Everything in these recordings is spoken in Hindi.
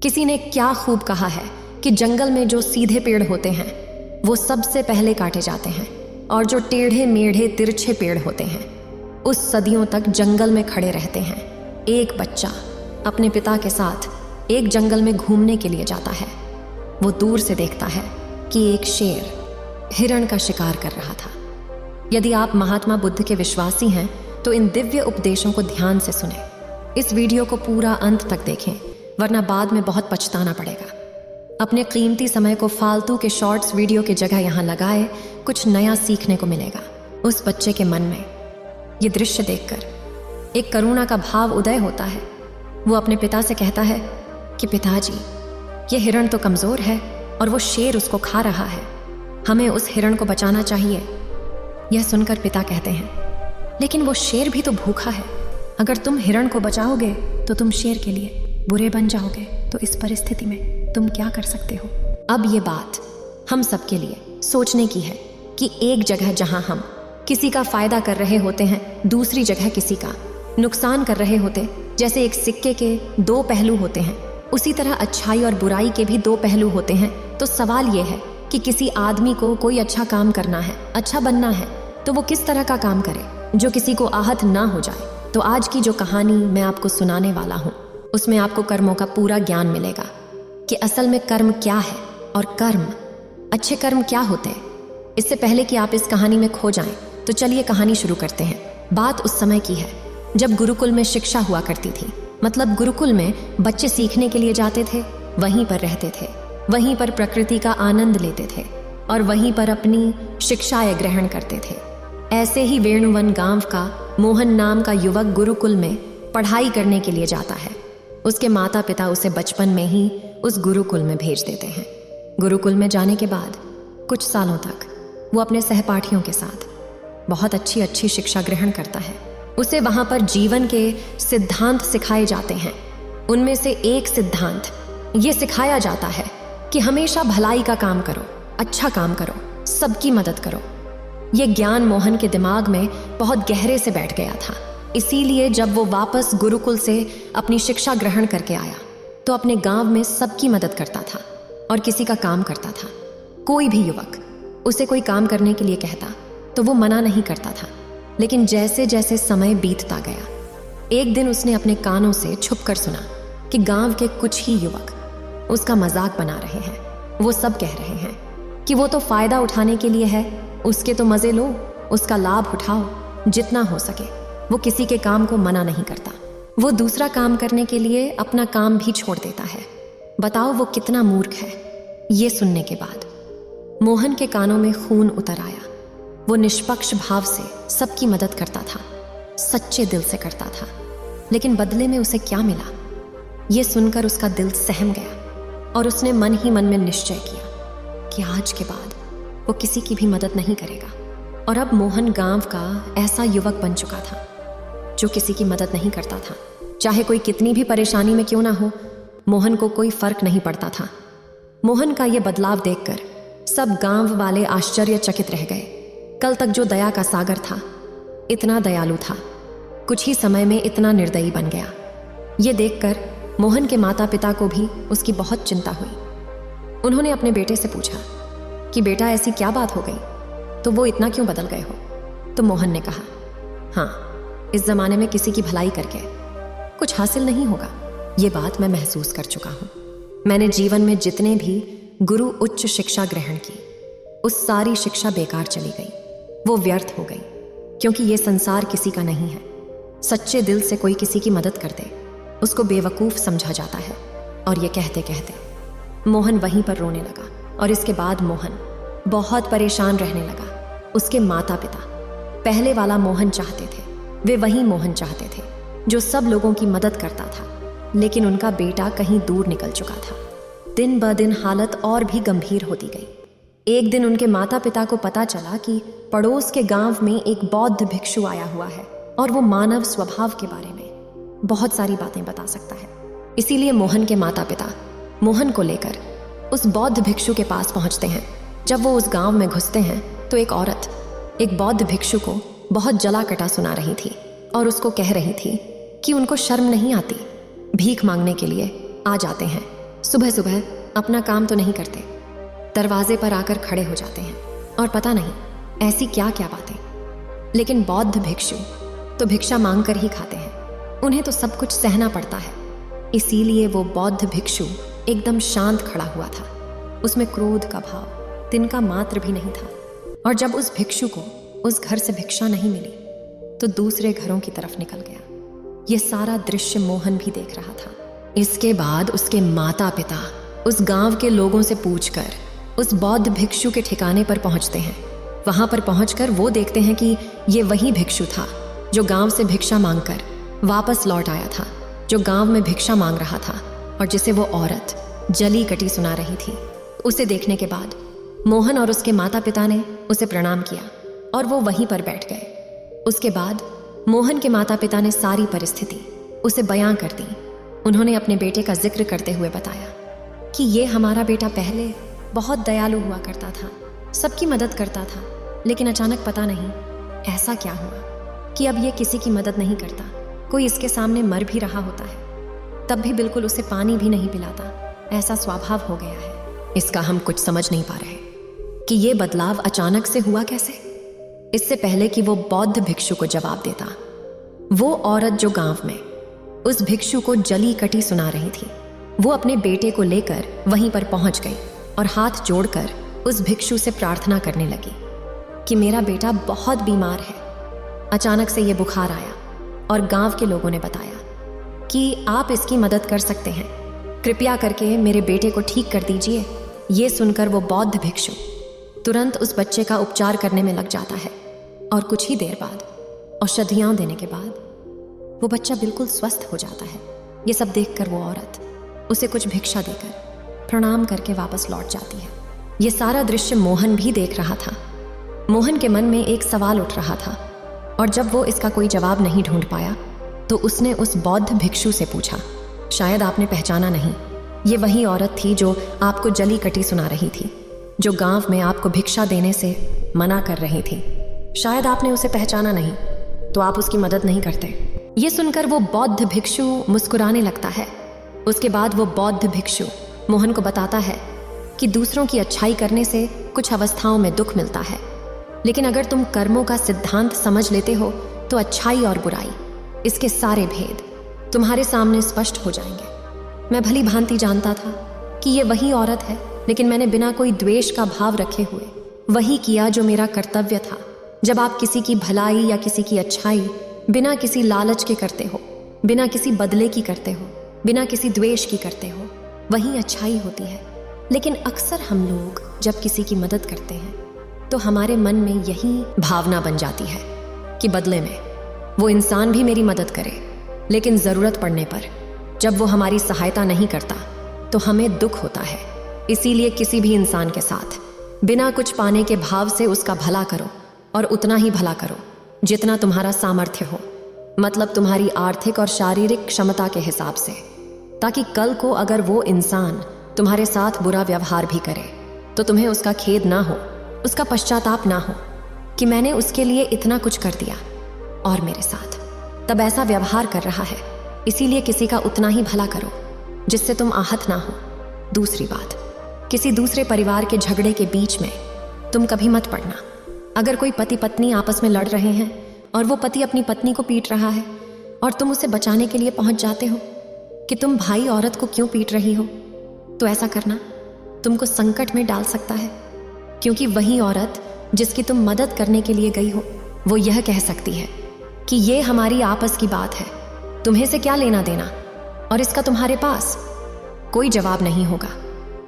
किसी ने क्या खूब कहा है कि जंगल में जो सीधे पेड़ होते हैं वो सबसे पहले काटे जाते हैं, और जो टेढ़े मेढ़े तिरछे पेड़ होते हैं उस सदियों तक जंगल में खड़े रहते हैं। एक बच्चा अपने पिता के साथ एक जंगल में घूमने के लिए जाता है। वो दूर से देखता है कि एक शेर हिरण का शिकार कर रहा था। यदि आप महात्मा बुद्ध के विश्वासी हैं तो इन दिव्य उपदेशों को ध्यान से सुने। इस वीडियो को पूरा अंत तक देखें, वरना बाद में बहुत पछताना पड़ेगा। अपने कीमती समय को फालतू के शॉर्ट्स वीडियो की जगह यहाँ लगाए, कुछ नया सीखने को मिलेगा। उस बच्चे के मन में ये दृश्य देखकर एक करुणा का भाव उदय होता है। वो अपने पिता से कहता है कि पिताजी, ये हिरण तो कमज़ोर है और वो शेर उसको खा रहा है। हमें उस हिरण को बचाना चाहिए। यह सुनकर पिता कहते हैं, लेकिन वो शेर भी तो भूखा है। अगर तुम हिरण को बचाओगे तो तुम शेर के लिए बुरे बन जाओगे। तो इस परिस्थिति में तुम क्या कर सकते हो? अब ये बात हम सबके लिए सोचने की है कि एक जगह जहां हम किसी का फायदा कर रहे होते हैं, दूसरी जगह किसी का नुकसान कर रहे होते। जैसे एक सिक्के के दो पहलू होते हैं, उसी तरह अच्छाई और बुराई के भी दो पहलू होते हैं। तो सवाल ये है कि किसी आदमी को कोई अच्छा काम करना है, अच्छा बनना है, तो वो किस तरह का काम करे जो किसी को आहत ना हो जाए। तो आज की जो कहानी मैं आपको सुनाने वाला हूँ उसमें आपको कर्मों का पूरा ज्ञान मिलेगा कि असल में कर्म क्या है और कर्म, अच्छे कर्म क्या होते हैं। इससे पहले कि आप इस कहानी में खो जाएं, तो चलिए कहानी शुरू करते हैं। बात उस समय की है जब गुरुकुल में शिक्षा हुआ करती थी। मतलब गुरुकुल में बच्चे सीखने के लिए जाते थे, वहीं पर रहते थे, वहीं पर प्रकृति का आनंद लेते थे और वहीं पर अपनी शिक्षाएं ग्रहण करते थे। ऐसे ही वेणुवन गांव का मोहन नाम का युवक गुरुकुल में पढ़ाई करने के लिए जाता है। उसके माता पिता उसे बचपन में ही उस गुरुकुल में भेज देते हैं। गुरुकुल में जाने के बाद कुछ सालों तक वो अपने सहपाठियों के साथ बहुत अच्छी शिक्षा ग्रहण करता है। उसे वहाँ पर जीवन के सिद्धांत सिखाए जाते हैं। उनमें से एक सिद्धांत ये सिखाया जाता है कि हमेशा भलाई का काम करो, अच्छा काम करो, सबकी मदद करो। ये ज्ञान मोहन के दिमाग में बहुत गहरे से बैठ गया था। इसीलिए जब वो वापस गुरुकुल से अपनी शिक्षा ग्रहण करके आया तो अपने गांव में सबकी मदद करता था और किसी का काम करता था। कोई भी युवक उसे कोई काम करने के लिए कहता तो वो मना नहीं करता था। लेकिन जैसे जैसे समय बीतता गया, एक दिन उसने अपने कानों से छुपकर सुना कि गांव के कुछ ही युवक उसका मजाक बना रहे हैं। वो सब कह रहे हैं कि वो तो फायदा उठाने के लिए है, उसके तो मजे लो, उसका लाभ उठाओ जितना हो सके। वो किसी के काम को मना नहीं करता। वो दूसरा काम करने के लिए अपना काम भी छोड़ देता है। बताओ वो कितना मूर्ख है। ये सुनने के बाद मोहन के कानों में खून उतर आया। वो निष्पक्ष भाव से सबकी मदद करता था, सच्चे दिल से करता था। लेकिन बदले में उसे क्या मिला, ये सुनकर उसका दिल सहम गया और उसने मन ही मन में निश्चय किया कि आज के बाद वो किसी की भी मदद नहीं करेगा। और अब मोहन गांव का ऐसा युवक बन चुका था जो किसी की मदद नहीं करता था। चाहे कोई कितनी भी परेशानी में क्यों ना हो, मोहन को कोई फर्क नहीं पड़ता था। मोहन का ये बदलाव देखकर सब गांव वाले आश्चर्यचकित रह गए। कल तक जो दया का सागर था, इतना दयालु था, कुछ ही समय में इतना निर्दयी बन गया। ये देखकर मोहन के माता पिता को भी उसकी बहुत चिंता हुई। उन्होंने अपने बेटे से पूछा कि बेटा ऐसी क्या बात हो गई, तो वो इतना क्यों बदल गए हो? तो मोहन ने कहा, हाँ, इस जमाने में किसी की भलाई करके कुछ हासिल नहीं होगा। ये बात मैं महसूस कर चुका हूँ। मैंने जीवन में जितने भी गुरु उच्च शिक्षा ग्रहण की, उस सारी शिक्षा बेकार चली गई, वो व्यर्थ हो गई। क्योंकि ये संसार किसी का नहीं है। सच्चे दिल से कोई किसी की मदद कर दे, उसको बेवकूफ़ समझा जाता है। और ये कहते कहते मोहन वहीं पर रोने लगा। और इसके बाद मोहन बहुत परेशान रहने लगा। उसके माता पिता पहले वाला मोहन चाहते थे, वे वही मोहन चाहते थे जो सब लोगों की मदद करता था। लेकिन उनका बेटा कहीं दूर निकल चुका था। दिन ब दिन हालत और भी गंभीर होती गई। एक दिन उनके माता पिता को पता चला कि पड़ोस के गांव में एक बौद्ध भिक्षु आया हुआ है और वो मानव स्वभाव के बारे में बहुत सारी बातें बता सकता है। इसीलिए मोहन के माता पिता मोहन को लेकर उस बौद्ध भिक्षु के पास पहुंचते हैं। जब वो उस गांव में घुसते हैं तो एक औरत एक बौद्ध भिक्षु को बहुत जला कटा सुना रही थी और उसको कह रही थी कि उनको शर्म नहीं आती, भीख मांगने के लिए आ जाते हैं। सुबह सुबह अपना काम तो नहीं करते, दरवाजे पर आकर खड़े हो जाते हैं और पता नहीं ऐसी क्या क्या बातें। लेकिन बौद्ध भिक्षु तो भिक्षा मांग कर ही खाते हैं, उन्हें तो सब कुछ सहना पड़ता है। इसीलिए वो बौद्ध भिक्षु एकदम शांत खड़ा हुआ था, उसमें क्रोध का भाव तिनका मात्र भी नहीं था। और जब उस भिक्षु को उस घर से भिक्षा नहीं मिली तो दूसरे घरों की तरफ निकल गया। यह सारा दृश्य मोहन भी देख रहा था। इसके बाद उसके माता पिता उस गांव के लोगों से पूछकर उस बौद्ध भिक्षु के ठिकाने पर पहुंचते हैं। वहां पर पहुंचकर वो देखते हैं कि ये वही भिक्षु था जो गांव से भिक्षा मांगकर वापस लौट आया था, जो गांव में भिक्षा मांग रहा था और जिसे वो औरत जली कटी सुना रही थी। उसे देखने के बाद मोहन और उसके माता पिता ने उसे प्रणाम किया और वो वहीं पर बैठ गए। उसके बाद मोहन के माता पिता ने सारी परिस्थिति उसे बयां कर दी। उन्होंने अपने बेटे का जिक्र करते हुए बताया कि ये हमारा बेटा पहले बहुत दयालु हुआ करता था, सबकी मदद करता था, लेकिन अचानक पता नहीं ऐसा क्या हुआ कि अब ये किसी की मदद नहीं करता। कोई इसके सामने मर भी रहा होता है तब भी बिल्कुल उसे पानी भी नहीं पिलाता। ऐसा स्वभाव हो गया है। इसका हम कुछ समझ नहीं पा रहे कि ये बदलाव अचानक से हुआ कैसे। इससे पहले कि वो बौद्ध भिक्षु को जवाब देता, वो औरत जो गांव में उस भिक्षु को जली कटी सुना रही थी, वो अपने बेटे को लेकर वहीं पर पहुंच गई और हाथ जोड़कर उस भिक्षु से प्रार्थना करने लगी कि मेरा बेटा बहुत बीमार है। अचानक से ये बुखार आया और गांव के लोगों ने बताया कि आप इसकी मदद कर सकते हैं, कृपया करके मेरे बेटे को ठीक कर दीजिए। ये सुनकर वो बौद्ध भिक्षु तुरंत उस बच्चे का उपचार करने में लग जाता है और कुछ ही देर बाद औषधियाँ देने के बाद वो बच्चा बिल्कुल स्वस्थ हो जाता है। ये सब देखकर वो औरत उसे कुछ भिक्षा देकर प्रणाम करके वापस लौट जाती है। ये सारा दृश्य मोहन भी देख रहा था। मोहन के मन में एक सवाल उठ रहा था और जब वो इसका कोई जवाब नहीं ढूंढ पाया तो उसने उस बौद्ध भिक्षु से पूछा, शायद आपने पहचाना नहीं, ये वही औरत थी जो आपको जली कटी सुना रही थी, जो गांव में आपको भिक्षा देने से मना कर रही थी। शायद आपने उसे पहचाना नहीं तो आप उसकी मदद नहीं करते। ये सुनकर वो बौद्ध भिक्षु मुस्कुराने लगता है। उसके बाद वो बौद्ध भिक्षु मोहन को बताता है कि दूसरों की अच्छाई करने से कुछ अवस्थाओं में दुख मिलता है, लेकिन अगर तुम कर्मों का सिद्धांत समझ लेते हो तो अच्छाई और बुराई, इसके सारे भेद तुम्हारे सामने स्पष्ट हो जाएंगे। मैं भली भांति जानता था कि ये वही औरत है, लेकिन मैंने बिना कोई द्वेष का भाव रखे हुए वही किया जो मेरा कर्तव्य था। जब आप किसी की भलाई या किसी की अच्छाई बिना किसी लालच के करते हो, बिना किसी बदले की करते हो, बिना किसी द्वेष की करते हो, वही अच्छाई होती है। लेकिन अक्सर हम लोग जब किसी की मदद करते हैं तो हमारे मन में यही भावना बन जाती है कि बदले में वो इंसान भी मेरी मदद करे, लेकिन ज़रूरत पड़ने पर जब वो हमारी सहायता नहीं करता तो हमें दुख होता है। इसीलिए किसी भी इंसान के साथ बिना कुछ पाने के भाव से उसका भला करो और उतना ही भला करो जितना तुम्हारा सामर्थ्य हो, मतलब तुम्हारी आर्थिक और शारीरिक क्षमता के हिसाब से, ताकि कल को अगर वो इंसान तुम्हारे साथ बुरा व्यवहार भी करे तो तुम्हें उसका खेद ना हो, उसका पश्चाताप ना हो कि मैंने उसके लिए इतना कुछ कर दिया और मेरे साथ तब ऐसा व्यवहार कर रहा है। इसीलिए किसी का उतना ही भला करो जिससे तुम आहत ना हो। दूसरी बात, किसी दूसरे परिवार के झगड़े के बीच में तुम कभी मत पड़ना। अगर कोई पति पत्नी आपस में लड़ रहे हैं और वो पति अपनी पत्नी को पीट रहा है और तुम उसे बचाने के लिए पहुंच जाते हो कि तुम भाई औरत को क्यों पीट रही हो, तो ऐसा करना तुमको संकट में डाल सकता है, क्योंकि वही औरत जिसकी तुम मदद करने के लिए गई हो वो यह कह सकती है कि ये हमारी आपस की बात है, तुम्हें से क्या लेना देना, और इसका तुम्हारे पास कोई जवाब नहीं होगा।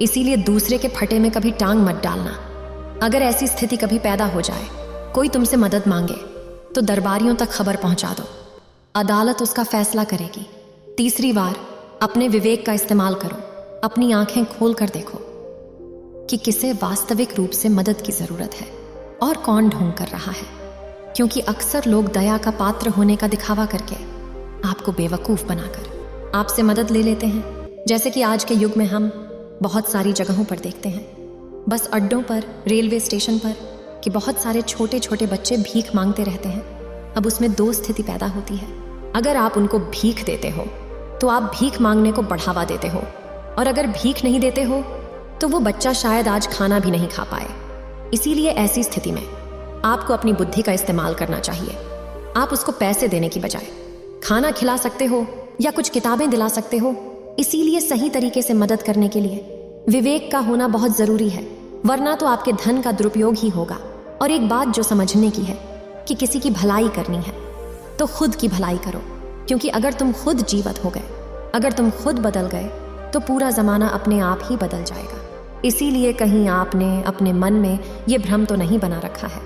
इसीलिए दूसरे के फटे में कभी टांग मत डालना। अगर ऐसी स्थिति कभी पैदा हो जाए, कोई तुमसे मदद मांगे तो दरबारियों तक खबर पहुंचा दो, अदालत उसका फैसला करेगी। तीसरी बार अपने विवेक का इस्तेमाल करो, अपनी आंखें खोल कर देखो कि किसे वास्तविक रूप से मदद की जरूरत है और कौन ढोंग कर रहा है, क्योंकि अक्सर लोग दया का पात्र होने का दिखावा करके आपको बेवकूफ बनाकर आपसे मदद ले लेते हैं। जैसे कि आज के युग में हम बहुत सारी जगहों पर देखते हैं, बस अड्डों पर, रेलवे स्टेशन पर, कि बहुत सारे छोटे छोटे बच्चे भीख मांगते रहते हैं। अब उसमें दो स्थिति पैदा होती है। अगर आप उनको भीख देते हो तो आप भीख मांगने को बढ़ावा देते हो, और अगर भीख नहीं देते हो तो वो बच्चा शायद आज खाना भी नहीं खा पाए। इसीलिए ऐसी स्थिति में आपको अपनी बुद्धि का इस्तेमाल करना चाहिए। आप उसको पैसे देने की बजाय खाना खिला सकते हो या कुछ किताबें दिला सकते हो। इसीलिए सही तरीके से मदद करने के लिए विवेक का होना बहुत जरूरी है, वरना तो आपके धन का दुरुपयोग ही होगा। और एक बात जो समझने की है कि किसी की भलाई करनी है तो खुद की भलाई करो, क्योंकि अगर तुम खुद जीवित हो गए, अगर तुम खुद बदल गए तो पूरा जमाना अपने आप ही बदल जाएगा। इसीलिए कहीं आपने अपने मन में ये भ्रम तो नहीं बना रखा है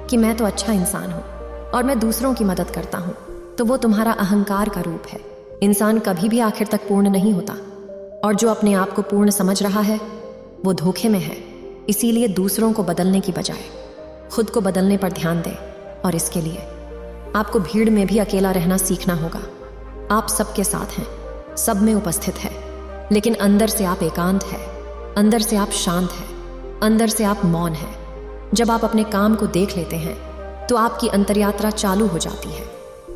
कि मैं तो अच्छा इंसान हूँ और मैं दूसरों की मदद करता हूँ, तो वो तुम्हारा अहंकार का रूप है। इंसान कभी भी आखिर तक पूर्ण नहीं होता, और जो अपने आप को पूर्ण समझ रहा है वो धोखे में है। इसीलिए दूसरों को बदलने की बजाय खुद को बदलने पर ध्यान दें, और इसके लिए आपको भीड़ में भी अकेला रहना सीखना होगा। आप सबके साथ हैं, सब में उपस्थित है, लेकिन अंदर से आप एकांत है, अंदर से आप शांत है, अंदर से आप मौन है। जब आप अपने काम को देख लेते हैं तो आपकी अंतर्यात्रा चालू हो जाती है।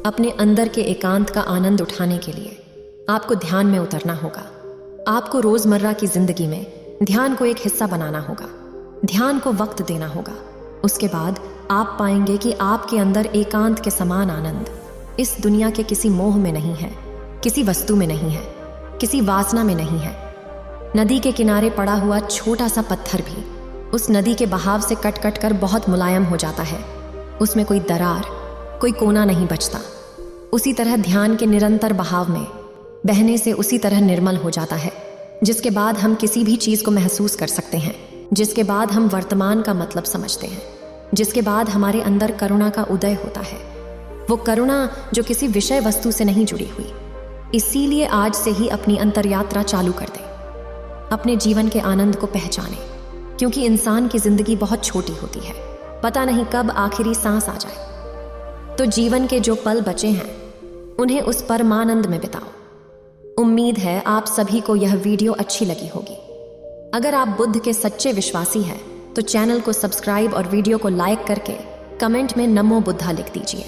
अपने अंदर के एकांत का आनंद उठाने के लिए आपको ध्यान में उतरना होगा। आपको रोजमर्रा की जिंदगी में ध्यान को एक हिस्सा बनाना होगा, ध्यान को वक्त देना होगा। उसके बाद आप पाएंगे कि आपके अंदर एकांत के समान आनंद इस दुनिया के किसी मोह में नहीं है, किसी वस्तु में नहीं है, किसी वासना में नहीं है। नदी के किनारे पड़ा हुआ छोटा सा पत्थर भी उस नदी के बहाव से कट कट कर बहुत मुलायम हो जाता है। उसमें कोई दरार, कोई कोना नहीं बचता। उसी तरह ध्यान के निरंतर बहाव में बहने से उसी तरह निर्मल हो जाता है, जिसके बाद हम किसी भी चीज़ को महसूस कर सकते हैं, जिसके बाद हम वर्तमान का मतलब समझते हैं, जिसके बाद हमारे अंदर करुणा का उदय होता है। वो करुणा जो किसी विषय वस्तु से नहीं जुड़ी हुई। इसीलिए आज से ही अपनी अंतर्यात्रा चालू कर दें, अपने जीवन के आनंद को पहचानें, क्योंकि इंसान की जिंदगी बहुत छोटी होती है, पता नहीं कब आखिरी सांस आ जाए। तो जीवन के जो पल बचे हैं उन्हें उस परमानंद में बिताओ। उम्मीद है आप सभी को यह वीडियो अच्छी लगी होगी। अगर आप बुद्ध के सच्चे विश्वासी हैं तो चैनल को सब्सक्राइब और वीडियो को लाइक करके कमेंट में नमो बुद्धा लिख दीजिए।